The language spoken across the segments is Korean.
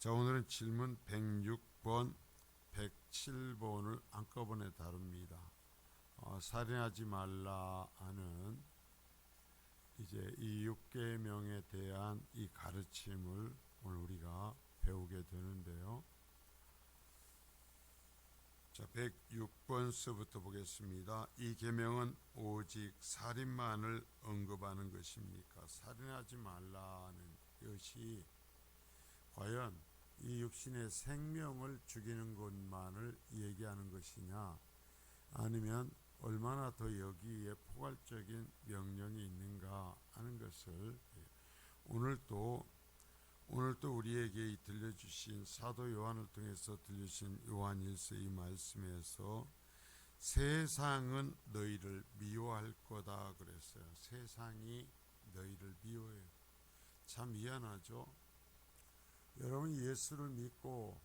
자, 오늘은 질문 106번, 107번을 한꺼번에 다룹니다. 살인하지 말라 하는 이제 이 6계명에 대한 이 가르침을 오늘 우리가 배우게 되는데요. 자, 106번서부터 보겠습니다. 이 계명은 오직 살인만을 언급하는 것입니까? 살인하지 말라는 것이 과연 이 육신의 생명을 죽이는 것만을 얘기하는 것이냐, 아니면 얼마나 더 여기에 포괄적인 명령이 있는가 하는 것을 오늘도 우리에게 들려주신 사도 요한을 통해서 들려주신 요한일서 이 말씀에서 세상은 너희를 미워할 거다 그랬어요. 세상이 너희를 미워해요. 참 미안하죠. 여러분, 예수를 믿고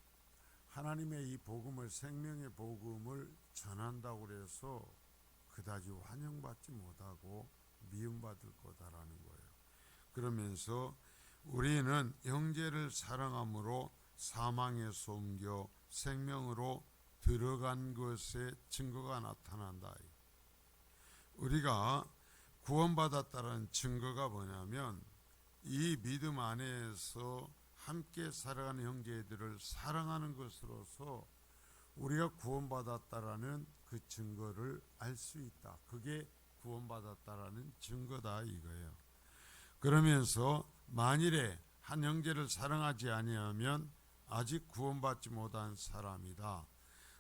하나님의 이 복음을, 생명의 복음을 전한다고 해서 그다지 환영받지 못하고 미움받을 거다라는 거예요. 그러면서 우리는 형제를 사랑함으로 사망에서 옮겨 생명으로 들어간 것의 증거가 나타난다. 우리가 구원받았다는 증거가 뭐냐면 이 믿음 안에서 함께 살아가는 형제들을 사랑하는 것으로서 우리가 구원받았다라는 그 증거를 알 수 있다. 그게 구원받았다라는 증거다 이거예요. 그러면서 만일에 한 형제를 사랑하지 아니하면 아직 구원받지 못한 사람이다.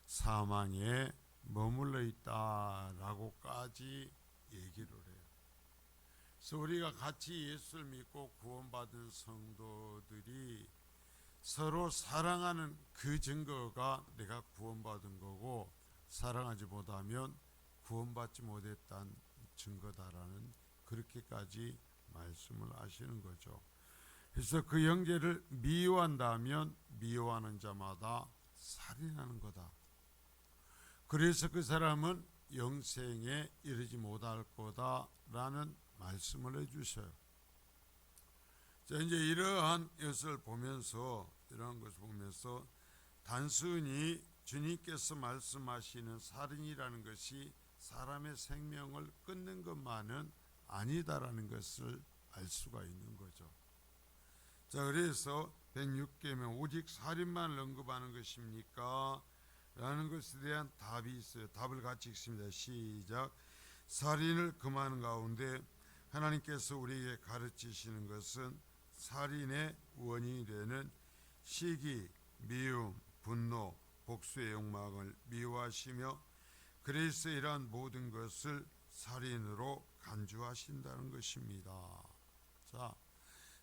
사망에 머물러 있다라고까지 얘기를 해요. 그래서 우리가 같이 예수를 믿고 구원받은 성도들이 서로 사랑하는 그 증거가 내가 구원받은 거고, 사랑하지 못하면 구원받지 못했다는 증거다라는 그렇게까지 말씀을 하시는 거죠. 그래서 그 형제를 미워한다면 미워하는 자마다 살인하는 거다. 그래서 그 사람은 영생에 이르지 못할 거다라는 말씀을 해주셔요. 자, 이제 이러한 것을 보면서 단순히 주님께서 말씀하시는 살인이라는 것이 사람의 생명을 끊는 것만은 아니다라는 것을 알 수가 있는 거죠. 자, 그래서 106계명 오직 살인만을 언급하는 것입니까? 라는 것에 대한 답이 있어요. 답을 같이 읽습니다. 시작. 살인을 금하는 가운데 하나님께서 우리에게 가르치시는 것은 살인의 원인이 되는 시기, 미움, 분노, 복수의 욕망을 미워하시며 그래서 이러한 모든 것을 살인으로 간주하신다는 것입니다. 자,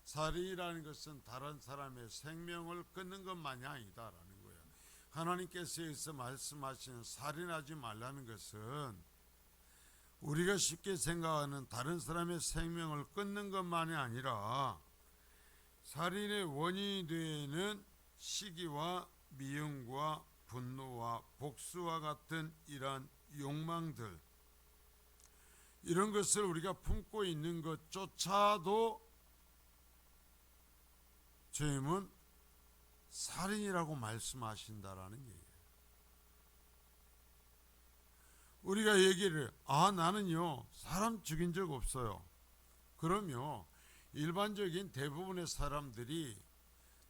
살인이라는 것은 다른 사람의 생명을 끊는 것만이 아니다라는 거예요. 하나님께서 여기서 말씀하시는 살인하지 말라는 것은 우리가 쉽게 생각하는 다른 사람의 생명을 끊는 것만이 아니라 살인의 원인이 되는 시기와 미움과 분노와 복수와 같은 이러한 욕망들, 이런 것을 우리가 품고 있는 것조차도 주님은 살인이라고 말씀하신다라는 얘기예요. 우리가 얘기를 나는요 사람 죽인 적 없어요. 그러면 일반적인 대부분의 사람들이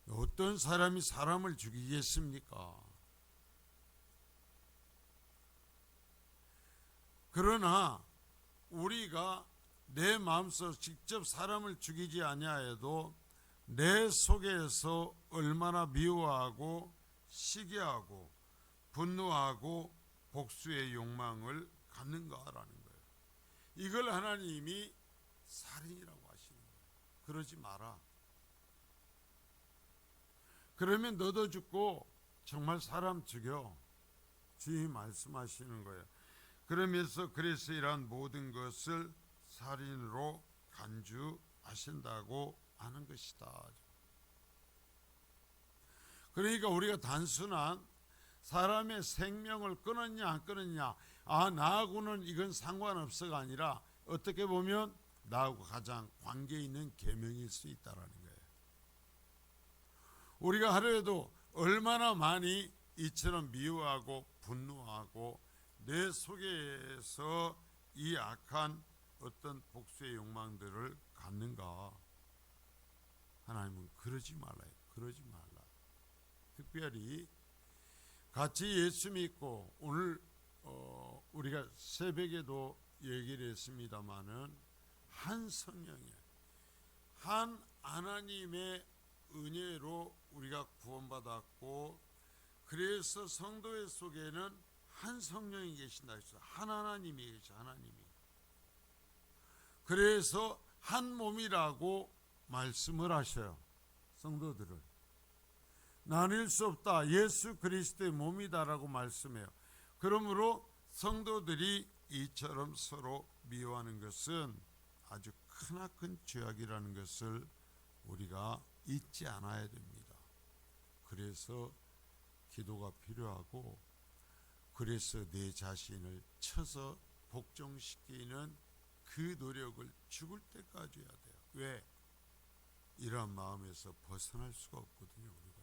어떤 사람이 사람을 죽이겠습니까? 그러나 우리가 내 마음속 직접 사람을 죽이지 아니하여도 내 속에서 얼마나 미워하고 시기하고 분노하고 복수의 욕망을 갖는가라는 거예요. 이걸 하나님이 살인이라고 하시는 거예요. 그러지 마라. 그러면 너도 죽고 정말 사람 죽여. 주님이 말씀하시는 거예요. 그러면서 그래서 이러한 모든 것을 살인으로 간주하신다고 하는 것이다. 그러니까 우리가 단순한 사람의 생명을 끊었냐 안 끊었냐, 나하고는 이건 상관없어가 아니라 어떻게 보면 나하고 가장 관계 있는 계명일 수 있다라는 거예요. 우리가 하루에도 얼마나 많이 이처럼 미워하고 분노하고 내 속에서 이 악한 어떤 복수의 욕망들을 갖는가. 하나님은 그러지 말라요. 그러지 말라. 특별히 같이 예수 믿고 오늘 우리가 새벽에도 얘기를 했습니다마는 한 성령의 한 하나님의 은혜로 우리가 구원받았고, 그래서 성도의 속에는 한 성령이 계신다 했어요. 한 하나님이 계셔. 하나님이. 그래서 한 몸이라고 말씀을 하셔요. 성도들을 나눌 수 없다. 예수 그리스도의 몸이다라고 말씀해요. 그러므로 성도들이 이처럼 서로 미워하는 것은 아주 크나큰 죄악이라는 것을 우리가 잊지 않아야 됩니다. 그래서 기도가 필요하고, 그래서 내 자신을 쳐서 복종시키는 그 노력을 죽을 때까지 해야 돼요. 왜? 이러한 마음에서 벗어날 수가 없거든요, 우리가.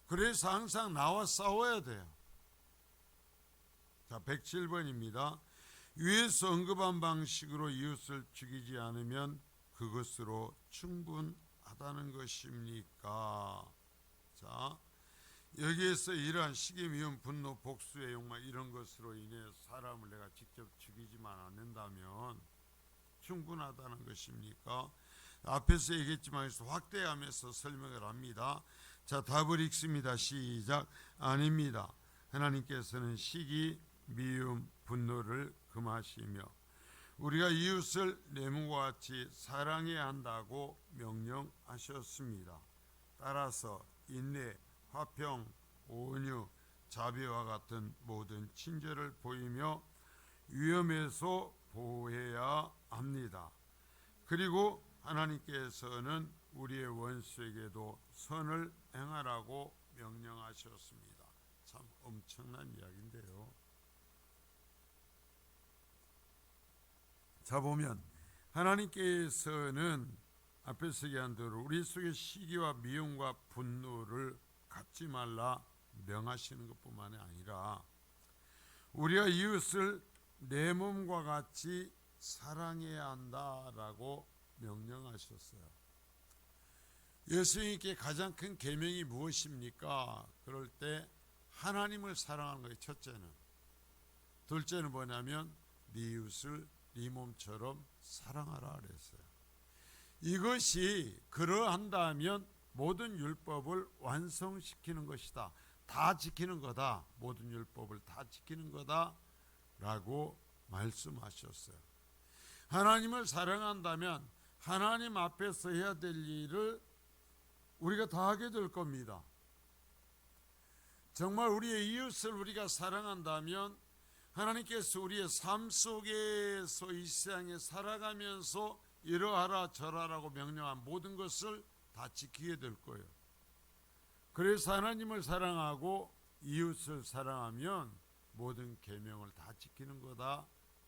그래서 항상 나와 싸워야 돼요. 자, 107번입니다. 위에서 언급한 방식으로 이웃을 죽이지 않으면 그것으로 충분하다는 것입니까? 자, 여기에서 이러한 시기, 미움, 분노, 복수의 욕망 이런 것으로 인해 사람을 내가 직접 죽이지만 않는다면 충분하다는 것입니까? 앞에서 얘기했지만 확대하면서 설명을 합니다. 자, 답을 읽습니다. 시작. 아닙니다. 하나님께서는 시기, 미움, 분노를 금하시며 우리가 이웃을 내 몸과 같이 사랑해야 한다고 명령하셨습니다. 따라서 인내, 화평, 온유, 자비와 같은 모든 친절을 보이며 위험에서 보호해야 합니다. 그리고 하나님께서는 우리의 원수에게도 선을 행하라고 명령하셨습니다. 참 엄청난 이야기인데요. 자, 보면 하나님께서는 앞에서 얘기한 대로 우리 속에 시기와 미움과 분노를 갖지 말라 명하시는 것뿐만 아니라 우리가 이웃을 내 몸과 같이 사랑해야 한다라고 명령하셨어요. 예수님께 가장 큰 계명이 무엇입니까? 그럴 때 하나님을 사랑하는 거예요. 첫째는. 둘째는 뭐냐면 네 이웃을 네 몸처럼 사랑하라 그랬어요. 이것이 그러한다면 모든 율법을 완성시키는 것이다. 다 지키는 거다. 모든 율법을 다 지키는 거다 라고 말씀하셨어요. 하나님을 사랑한다면 하나님 앞에서 해야 될 일을 우리가 다 하게 될 겁니다. 정말 우리의 이웃을 우리가 사랑한다면 하나님께서 우리의 삶 속에서 이 세상에 살아가면서 이러하라 저러라고 명령한 모든 것을 다 지키게 될 거예요. 그래서 하나님을 사랑하고 이웃을 사랑하면 모든 계명을 다 지키는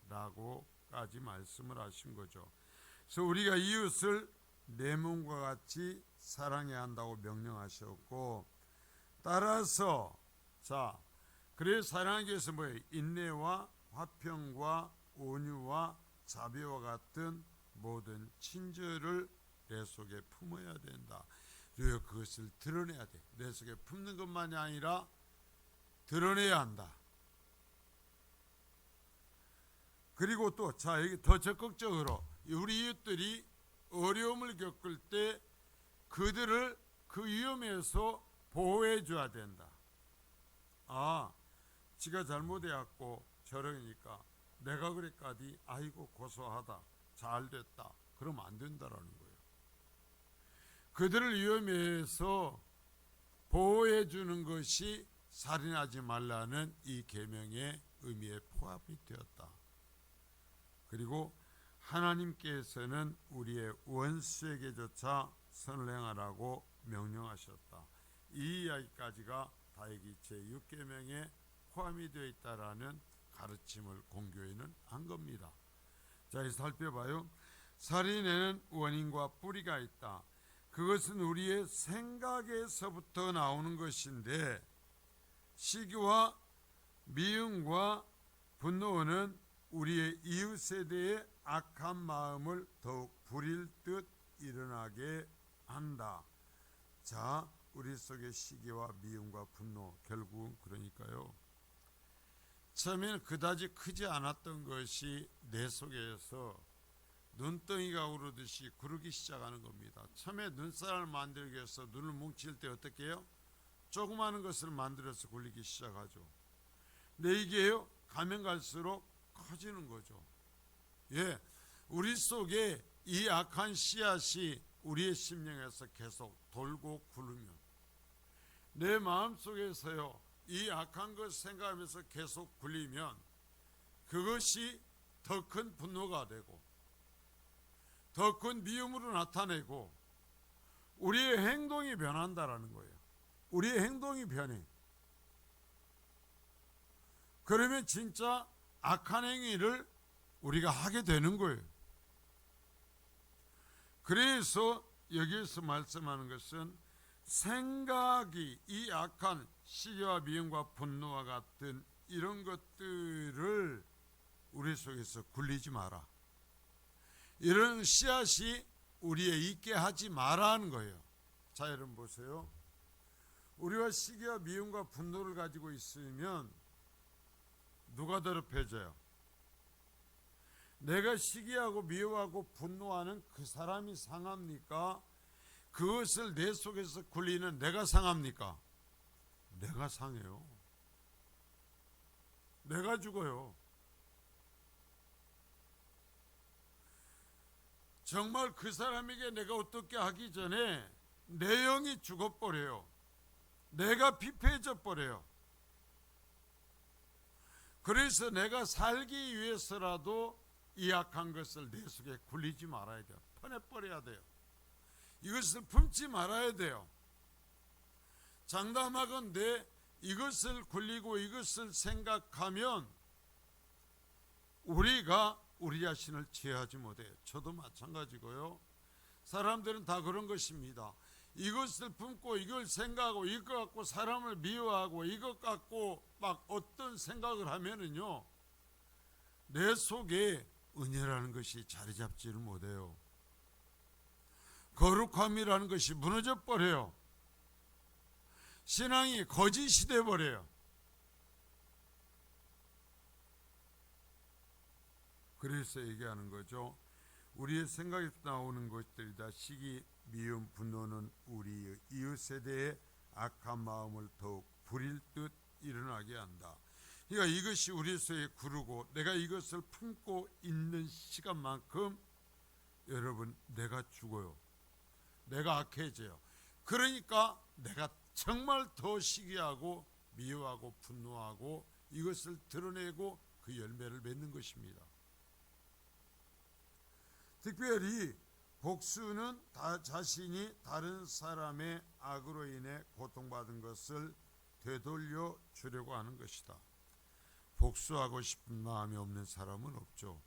거다라고까지 말씀을 하신 거죠. 그래서 우리가 이웃을 내 몸과 같이 사랑해야 한다고 명령하셨고, 따라서 자, 그래서 사랑하기 위해서 뭐예요? 인내와 화평과 온유와 자비와 같은 모든 친절을 내 속에 품어야 된다. 그리고 그것을 드러내야 돼. 내 속에 품는 것만이 아니라 드러내야 한다. 그리고 또 자, 여기 더 적극적으로 우리 이웃들이 어려움을 겪을 때 그들을 그 위험에서 보호해 줘야 된다. 아, 지가 잘못해갖고 저러니까 내가 그랬까지 아이고 고소하다, 잘됐다, 그러면 안 된다라는 거예요. 그들을 위험에서 보호해 주는 것이 살인하지 말라는 이 계명의 의미에 포함이 되었다. 그리고 하나님께서는 우리의 원수에게조차 선을 행하라고 명령하셨다. 이 이야기까지가 다윗이 제6계명에 포함이 되어 있다라는 가르침을 공교회는 한 겁니다. 자, 이제 살펴봐요. 살인에는 원인과 뿌리가 있다. 그것은 우리의 생각에서부터 나오는 것인데, 시기와 미움과 분노는 우리의 이웃에 대해 악한 마음을 더욱 부릴 듯 일어나게 한다. 자, 우리 속에 시기와 미움과 분노, 결국은 그러니까요, 처음에는 그다지 크지 않았던 것이 내 속에서 눈덩이가 오르듯이 구르기 시작하는 겁니다. 처음에 눈살을 만들기 위해서 눈을 뭉칠 때 어떻게 해요? 조그마한 것을 만들어서 굴리기 시작하죠. 근데 이게요, 가면 갈수록 커지는 거죠. 예, 우리 속에 이 악한 씨앗이 우리의 심령에서 계속 돌고 굴르면, 내 마음속에서요, 이 악한 것 생각하면서 계속 굴리면 그것이 더 큰 분노가 되고 더 큰 미움으로 나타내고 우리의 행동이 변한다라는 거예요. 우리의 행동이 변해. 그러면 진짜 악한 행위를 우리가 하게 되는 거예요. 그래서 여기에서 말씀하는 것은 생각이 이 악한 시기와 미움과 분노와 같은 이런 것들을 우리 속에서 굴리지 마라. 이런 씨앗이 우리에 있게 하지 마라는 거예요. 자, 여러분 보세요. 우리가 시기와 미움과 분노를 가지고 있으면 누가 더럽혀져요? 내가 시기하고 미워하고 분노하는 그 사람이 상합니까? 그것을 내 속에서 굴리는 내가 상합니까? 내가 상해요. 내가 죽어요. 정말 그 사람에게 내가 어떻게 하기 전에 내 영이 죽어버려요. 내가 피폐해져 버려요. 그래서 내가 살기 위해서라도 이 악한 것을 내 속에 굴리지 말아야 돼요. 퍼내버려야 돼요. 이것을 품지 말아야 돼요. 장담하건대 이것을 굴리고 이것을 생각하면 우리가 우리 자신을 제어하지 못해요. 저도 마찬가지고요. 사람들은 다 그런 것입니다. 이것을 품고 이걸 생각하고 이것 갖고 사람을 미워하고 이것 갖고 막 어떤 생각을 하면은요, 내 속에 은혜라는 것이 자리 잡지를 못해요. 거룩함이라는 것이 무너져 버려요. 신앙이 거짓이 돼 버려요. 그래서 얘기하는 거죠. 우리의 생각에서 나오는 것들이다. 시기, 미움, 분노는 우리의 이웃에 대해 악한 마음을 더욱 부릴 듯 일어나게 한다. 그러니까 이것이 우리 속에 구르고 내가 이것을 품고 있는 시간만큼 여러분, 내가 죽어요. 내가 악해져요. 그러니까 내가 정말 더 시기하고 미워하고 분노하고 이것을 드러내고 그 열매를 맺는 것입니다. 특별히 복수는 자신이 다른 사람의 악으로 인해 고통받은 것을 되돌려 주려고 하는 것이다. 복수하고 싶은 마음이 없는 사람은 없죠.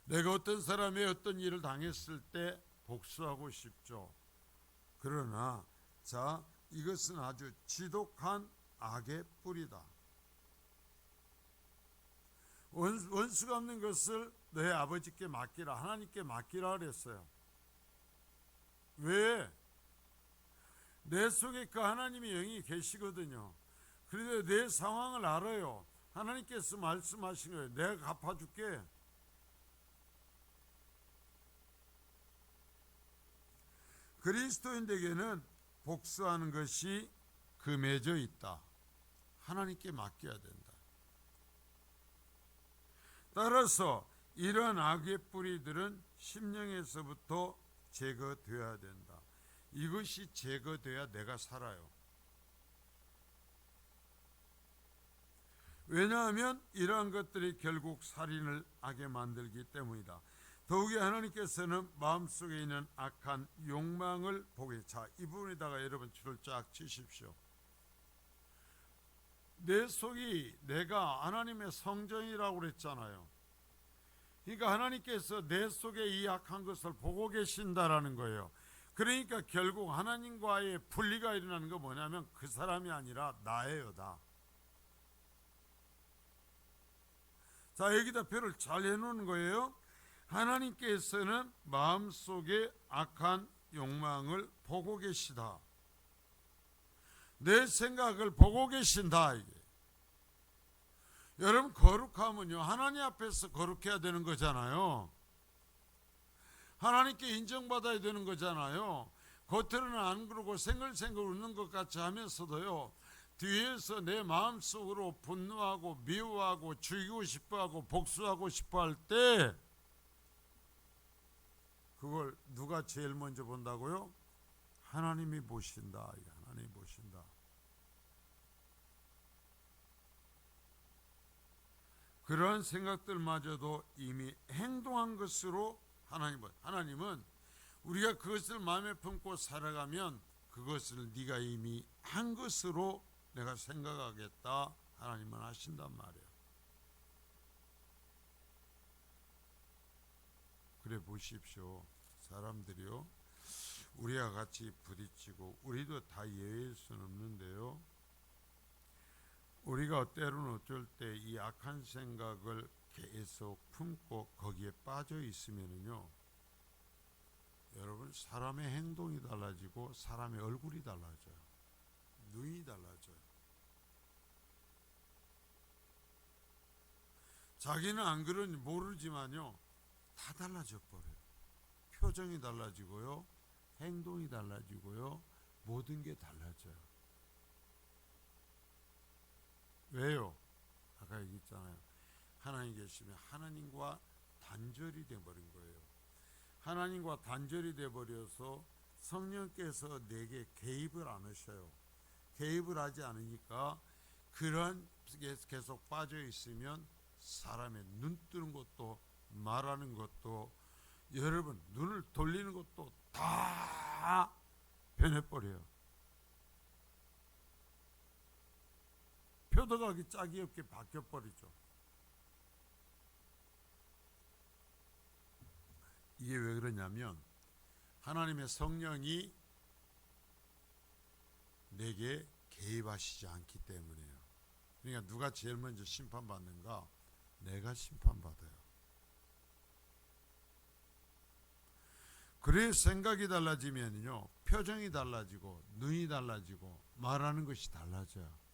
내가 어떤 사람의 어떤 일을 당했을 때 복수하고 싶죠. 그러나 자, 이것은 아주 지독한 악의 뿌리다. 원수가 없는 것을 너의 아버지께 맡기라, 하나님께 맡기라 그랬어요. 왜? 내 속에 그 하나님의 영이 계시거든요. 그런데 내 상황을 알아요. 하나님께서 말씀하신 거예요. 내가 갚아줄게. 그리스도인에게는 복수하는 것이 금해져 있다. 하나님께 맡겨야 된다. 따라서 이런 악의 뿌리들은 심령에서부터 제거되어야 된다. 이것이 제거돼야 내가 살아요. 왜냐하면 이러한 것들이 결국 살인을 하게 만들기 때문이다. 더욱이 하나님께서는 마음속에 있는 악한 욕망을 보게. 자, 이 부분에다가 여러분 줄을 쫙 치십시오. 내 속이 내가 하나님의 성전이라고 그랬잖아요. 그러니까 하나님께서 내 속에 이 악한 것을 보고 계신다라는 거예요. 그러니까 결국 하나님과의 분리가 일어나는 거 뭐냐면 그 사람이 아니라 나예요, 나. 자, 여기다 표를 잘 해놓는 거예요. 하나님께서는 마음속에 악한 욕망을 보고 계시다. 내 생각을 보고 계신다. 이게. 여러분, 거룩하면요 하나님 앞에서 거룩해야 되는 거잖아요. 하나님께 인정받아야 되는 거잖아요. 겉으로는 안 그러고 생글생글 웃는 것 같이 하면서도요 뒤에서 내 마음속으로 분노하고 미워하고 죽이고 싶어하고 복수하고 싶어할 때 그걸 누가 제일 먼저 본다고요? 하나님이 보신다. 하나님이 보신다. 그러한 생각들마저도 이미 행동한 것으로 하나님은 우리가 그것을 마음에 품고 살아가면 그것을 네가 이미 한 것으로 내가 생각하겠다. 하나님은 하신단 말이에요. 그래 보십시오. 사람들이요 우리와 같이 부딪히고 우리도 다 예외일 수는 없는데요. 우리가 때로는 어쩔 때 이 악한 생각을 계속 품고 거기에 빠져 있으면은요 여러분 사람의 행동이 달라지고 사람의 얼굴이 달라져요. 눈이 달라져요. 자기는 안 그런지 모르지만요 다 달라져 버려요. 표정이 달라지고요 행동이 달라지고요 모든 게 달라져요. 왜요? 아까 얘기했잖아요. 하나님 계시면 하나님과 단절이 되어버린 거예요. 하나님과 단절이 되어버려서 성령께서 내게 개입을 안 하셔요. 개입을 하지 않으니까 그런 계속 빠져 있으면 사람의 눈 뜨는 것도 말하는 것도 여러분 눈을 돌리는 것도 다 변해버려요. 표도각이 짝이 없게 바뀌어버리죠. 이게 왜 그러냐면 하나님의 성령이 내게 개입하시지 않기 때문이에요. 그러니까 누가 제일 먼저 심판받는가? 내가 심판받아요. 그래 생각이 달라지면요 표정이 달라지고 눈이 달라지고 말하는 것이 달라져요.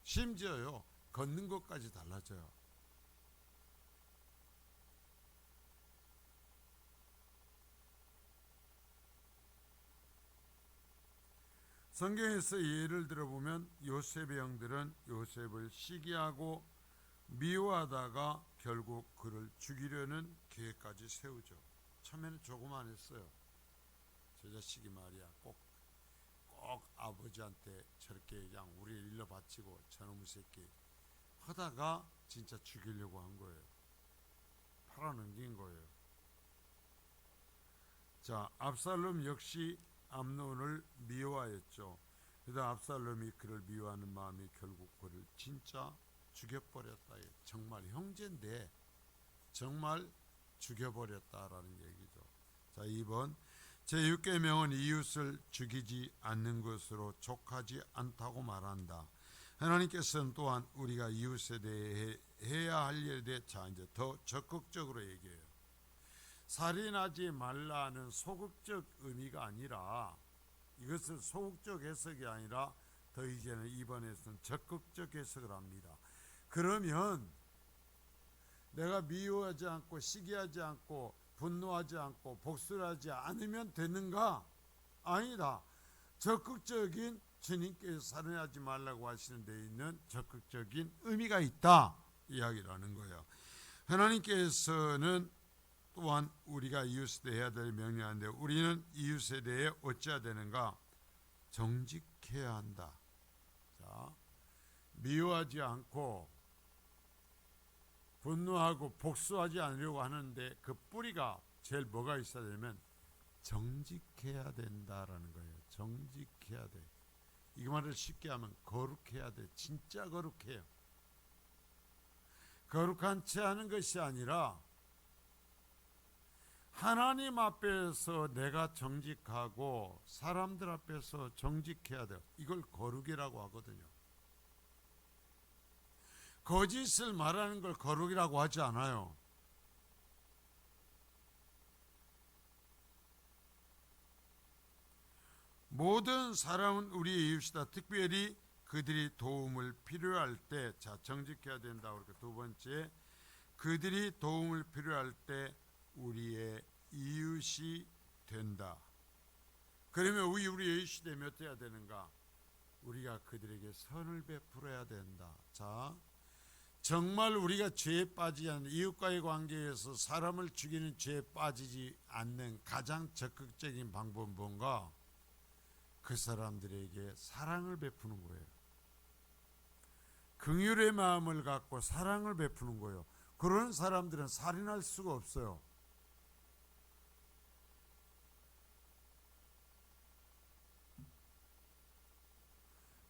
심지어요 걷는 것까지 달라져요. 성경에서 예를 들어보면 요셉의 형들은 요셉을 시기하고 미워하다가 결국 그를 죽이려는 계획까지 세우죠. 처음에는 조그만했어요. 저 자식이 말이야 꼭 아버지한테 저렇게 그냥 우리를 일러 바치고 저놈의 새끼 하다가 진짜 죽이려고 한 거예요. 팔아넘긴 거예요. 자, 압살롬 역시 암논을 미워하였죠. 그래서 압살롬이 그를 미워하는 마음이 결국 그를 진짜 죽여버렸다. 정말 형제인데 정말 죽여버렸다라는 얘기죠. 자, 2번 제6계명은 이웃을 죽이지 않는 것으로 족하지 않다고 말한다. 하나님께서는 또한 우리가 이웃에 대해 해야 할 일에 대해 자 이제 더 적극적으로 얘기해요. 살인하지 말라는 소극적 의미가 아니라 이것을 소극적 해석이 아니라 더 이제는 이번에서는 적극적 해석을 합니다. 그러면 내가 미워하지 않고 시기하지 않고 분노하지 않고 복수를 하지 않으면 되는가? 아니다. 적극적인 주님께서 살인하지 말라고 하시는 데 있는 적극적인 의미가 있다 이야기를 하는 거예요. 하나님께서는 또한 우리가 이웃에 대해 해야 될 명령하는데 우리는 이웃에 대해 어찌해야 되는가? 정직해야 한다. 자, 미워하지 않고 분노하고 복수하지 않으려고 하는데 그 뿌리가 제일 뭐가 있어야 되냐면 정직해야 된다라는 거예요. 정직해야 돼. 이 말을 쉽게 하면 거룩해야 돼. 진짜 거룩해요. 거룩한 채 하는 것이 아니라 하나님 앞에서 내가 정직하고 사람들 앞에서 정직해야 돼요. 이걸 거룩이라고 하거든요. 거짓을 말하는 걸 거룩이라고 하지 않아요. 모든 사람은 우리의 이웃이다. 특별히 그들이 도움을 필요할 때, 자, 정직해야 된다. 그러니까 두 번째, 그들이 도움을 필요할 때 우리의 이웃이 된다. 그러면 우리의 이웃이 되면 어떻게 해야 되는가? 우리가 그들에게 선을 베풀어야 된다. 자, 정말 우리가 죄에 빠지지 않는, 이웃과의 관계에서 사람을 죽이는 죄에 빠지지 않는 가장 적극적인 방법은 뭔가? 그 사람들에게 사랑을 베푸는 거예요. 긍휼의 마음을 갖고 사랑을 베푸는 거예요. 그런 사람들은 살인할 수가 없어요.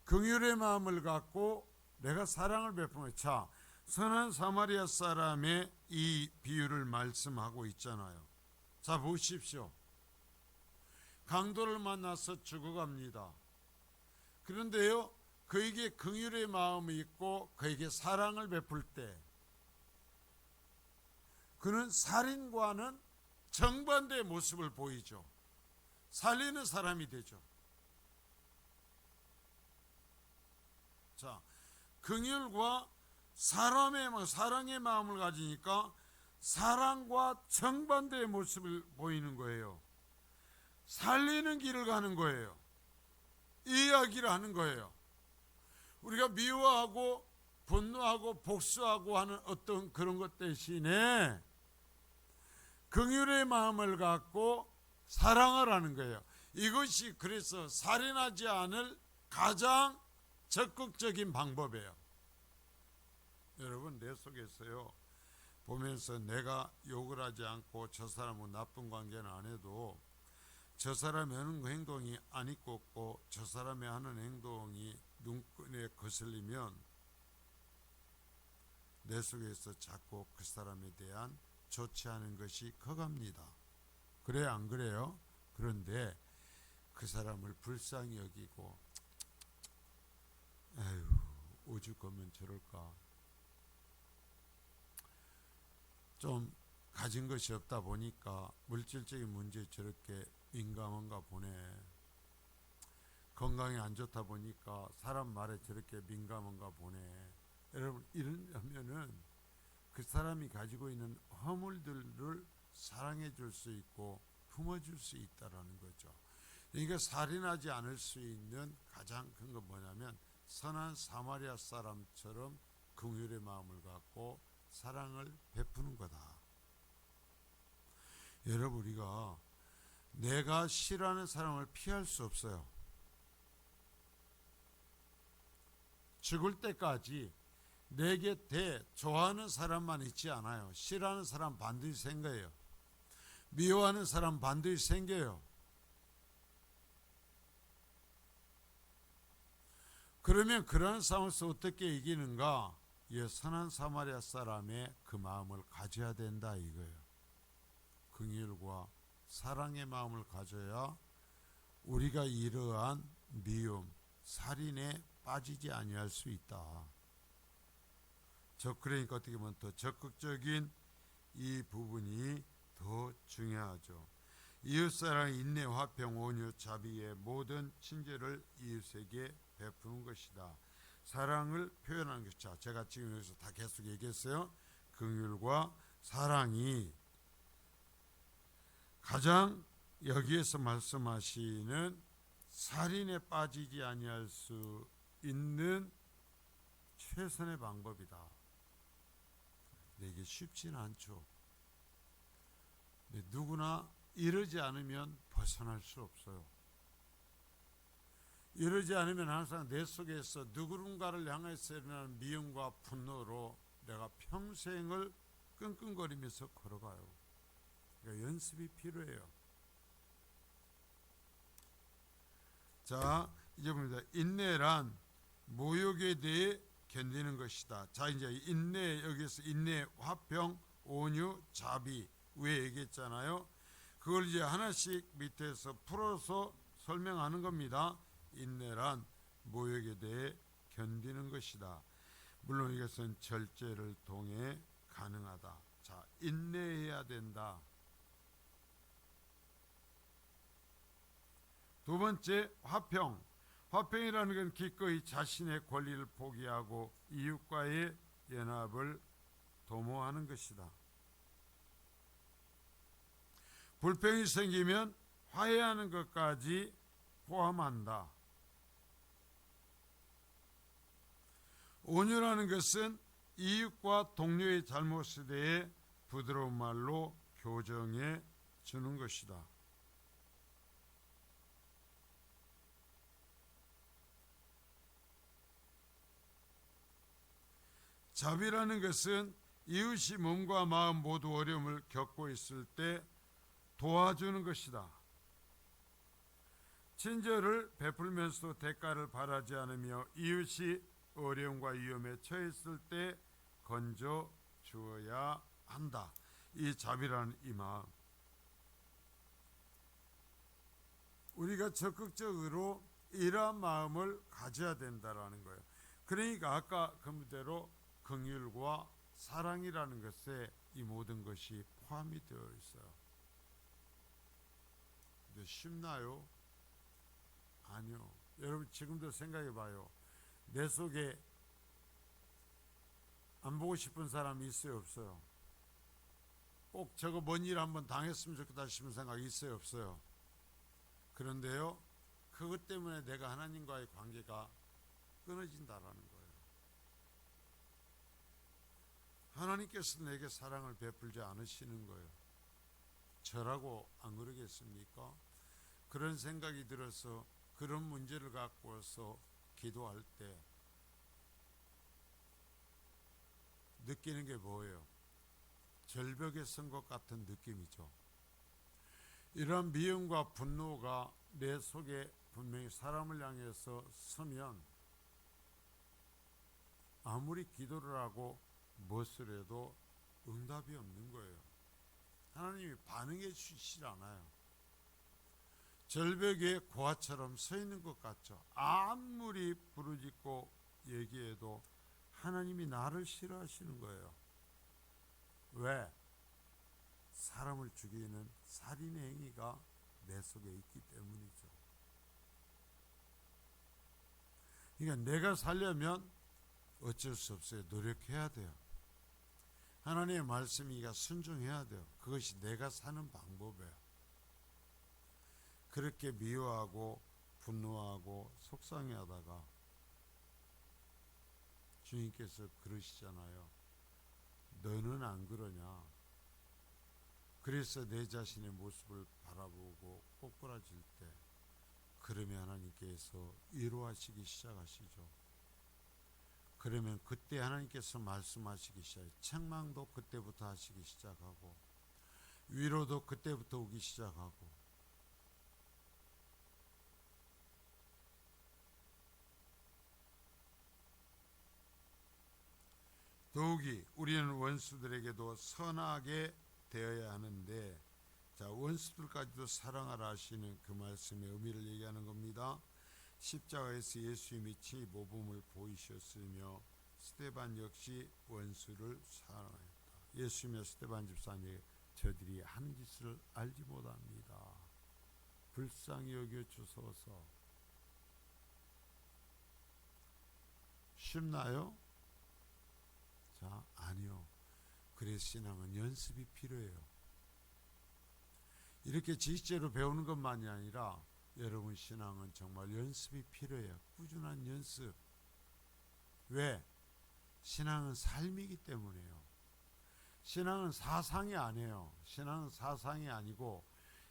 긍휼의 마음을 갖고 내가 사랑을 베푸는 거예요. 자, 선한 사마리아 사람의 이 비유를 말씀하고 있잖아요. 자, 보십시오. 강도를 만나서 죽어갑니다. 그런데요, 그에게 긍휼의 마음이 있고 그에게 사랑을 베풀 때 그는 살인과는 정반대의 모습을 보이죠. 살리는 사람이 되죠. 자, 긍휼과 사랑의 마음을 가지니까 사랑과 정반대의 모습을 보이는 거예요. 살리는 길을 가는 거예요. 이야기를 하는 거예요. 우리가 미워하고 분노하고 복수하고 하는 어떤 그런 것 대신에 긍휼의 마음을 갖고 사랑을 하는 거예요. 이것이 그래서 살인하지 않을 가장 적극적인 방법이에요. 여러분, 내 속에서요, 보면서 내가 욕을 하지 않고 저 사람은 나쁜 관계는 안 해도 저 사람이 하는 행동이 안 이뻤고 저 사람이 하는 행동이 눈끈에 거슬리면 내 속에서 자꾸 그 사람에 대한 좋지 않은 것이 커갑니다. 그래요, 안 그래요? 그런데 그 사람을 불쌍히 여기고 에휴, 오죽하면 저럴까, 좀 가진 것이 없다 보니까 물질적인 문제에 저렇게 민감한가 보네. 건강이 안 좋다 보니까 사람 말에 저렇게 민감한가 보네. 여러분, 이러면은 그 사람이 가지고 있는 허물들을 사랑해 줄 수 있고 품어줄 수 있다라는 거죠. 그러니까 살인하지 않을 수 있는 가장 큰 건 뭐냐면 선한 사마리아 사람처럼 긍휼의 마음을 갖고 사랑을 베푸는 거다. 여러분, 우리가 내가 싫어하는 사람을 피할 수 없어요. 죽을 때까지 내 곁에 좋아하는 사람만 있지 않아요. 싫어하는 사람 반드시 생겨요. 미워하는 사람 반드시 생겨요. 그러면 그런 상황에서 어떻게 이기는가? 이 선한 사마리아 사람의 그 마음을 가져야 된다 이거예요. 긍휼과 사랑의 마음을 가져야 우리가 이러한 미움, 살인에 빠지지 아니할 수 있다. 그러니까 어떻게 보면 더 적극적인 이 부분이 더 중요하죠. 이웃사랑, 인내, 화평, 온유, 자비의 모든 친절을 이웃에게 베푸는 것이다. 사랑을 표현하는 것이다. 제가 지금 여기서 다 계속 얘기했어요. 긍휼과 사랑이 가장 여기에서 말씀하시는 살인에 빠지지 아니할 수 있는 최선의 방법이다. 근데 이게 쉽지는 않죠. 근데 누구나 이러지 않으면 벗어날 수 없어요. 이러지 않으면 항상 내 속에서 누군가를 향해서 일어나는 미움과 분노로 내가 평생을 끙끙거리면서 걸어가요. 그러니까 연습이 필요해요. 자, 이제 봅니다. 인내란 모욕에 대해 견디는 것이다. 자, 이제 인내, 여기서 인내, 화평, 온유, 자비 위에 얘기했잖아요. 그걸 이제 하나씩 밑에서 풀어서 설명하는 겁니다. 인내란 모욕에 대해 견디는 것이다. 물론 이것은 절제를 통해 가능하다. 자, 인내해야 된다. 두 번째, 화평. 화평이라는 건 기꺼이 자신의 권리를 포기하고 이웃과의 연합을 도모하는 것이다. 불평이 생기면 화해하는 것까지 포함한다. 온유라는 것은 이웃과 동료의 잘못에 대해 부드러운 말로 교정해 주는 것이다. 자비라는 것은 이웃이 몸과 마음 모두 어려움을 겪고 있을 때 도와주는 것이다. 친절을 베풀면서도 대가를 바라지 않으며 이웃이 어려움과 위험에 처했을 때 건져 주어야 한다. 이 자비라는 이 마음, 우리가 적극적으로 이러한 마음을 가져야 된다라는 거예요. 그러니까 아까 그 문대로 긍휼과 사랑이라는 것에 이 모든 것이 포함이 되어 있어요. 근데 쉽나요? 아니요. 여러분 지금도 생각해 봐요. 내 속에 안 보고 싶은 사람이 있어요, 없어요? 꼭 저거 뭔 일 한번 당했으면 좋겠다 싶은 생각이 있어요, 없어요? 그런데요, 그것 때문에 내가 하나님과의 관계가 끊어진다라는 거예요. 하나님께서 내게 사랑을 베풀지 않으시는 거예요. 저라고 안 그러겠습니까? 그런 생각이 들어서 그런 문제를 갖고서 기도할 때 느끼는 게 뭐예요? 절벽에 선 것 같은 느낌이죠. 이런 미움과 분노가 내 속에 분명히 사람을 향해서 서면 아무리 기도를 하고 무엇을 해도 응답이 없는 거예요. 하나님이 반응해 주시질 않아요. 절벽에 고아처럼 서 있는 것 같죠. 아무리 부르짖고 얘기해도 하나님이 나를 싫어하시는 거예요. 왜? 사람을 죽이는 살인의 행위가 내 속에 있기 때문이죠. 그러니까 내가 살려면 어쩔 수 없어요. 노력해야 돼요. 하나님의 말씀이니까 순종해야 돼요. 그것이 내가 사는 방법이에요. 그렇게 미워하고 분노하고 속상해하다가 주님께서 그러시잖아요. 너는 안 그러냐? 그래서 내 자신의 모습을 바라보고 꼬꾸라질 때 그러면 하나님께서 위로하시기 시작하시죠. 그러면 그때 하나님께서 말씀하시기 시작해요. 책망도 그때부터 하시기 시작하고 위로도 그때부터 오기 시작하고 더욱이 우리는 원수들에게도 선하게 되어야 하는데, 자, 원수들까지도 사랑하라 하시는 그 말씀의 의미를 얘기하는 겁니다. 십자가에서 예수님이 치 모범을 보이셨으며 스데반 역시 원수를 사랑했다. 예수님의 스데반 집사님에게 저들이 하는 짓을 알지 못합니다. 불쌍히 여겨 주소서. 쉽나요? 자, 아니요. 그래서 신앙은 연습이 필요해요. 이렇게 지식제로 배우는 것만이 아니라 여러분 신앙은 정말 연습이 필요해요. 꾸준한 연습. 왜? 신앙은 삶이기 때문에요. 신앙은 사상이 아니에요. 신앙은 사상이 아니고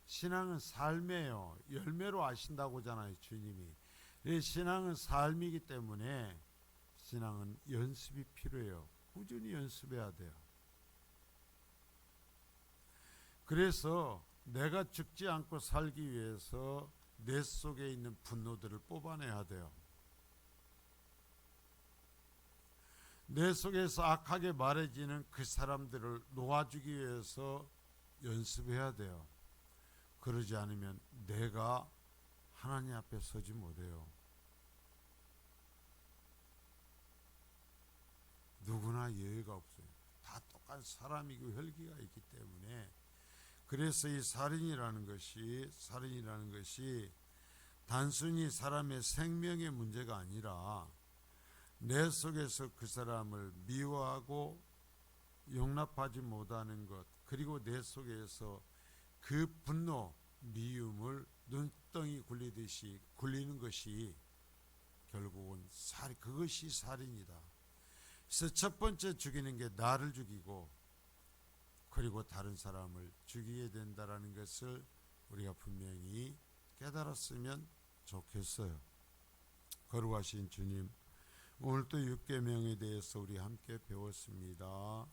신앙은 삶이에요. 열매로 아신다고 하잖아요, 주님이. 신앙은 삶이기 때문에 신앙은 연습이 필요해요. 꾸준히 연습해야 돼요. 그래서 내가 죽지 않고 살기 위해서 내 속에 있는 분노들을 뽑아내야 돼요. 내 속에서 악하게 말해지는 그 사람들을 놓아주기 위해서 연습해야 돼요. 그러지 않으면 내가 하나님 앞에 서지 못해요. 누구나 예외가 없어요. 다 똑같은 사람이고 혈기가 있기 때문에. 그래서 이 살인이라는 것이 단순히 사람의 생명의 문제가 아니라 내 속에서 그 사람을 미워하고 용납하지 못하는 것, 그리고 내 속에서 그 분노, 미움을 눈덩이 굴리듯이 굴리는 것이 결국은 그것이 살인이다. 그래서 첫 번째 죽이는 게 나를 죽이고 그리고 다른 사람을 죽이게 된다라는 것을 우리가 분명히 깨달았으면 좋겠어요. 거룩하신 주님, 오늘 또 6계명에 대해서 우리 함께 배웠습니다.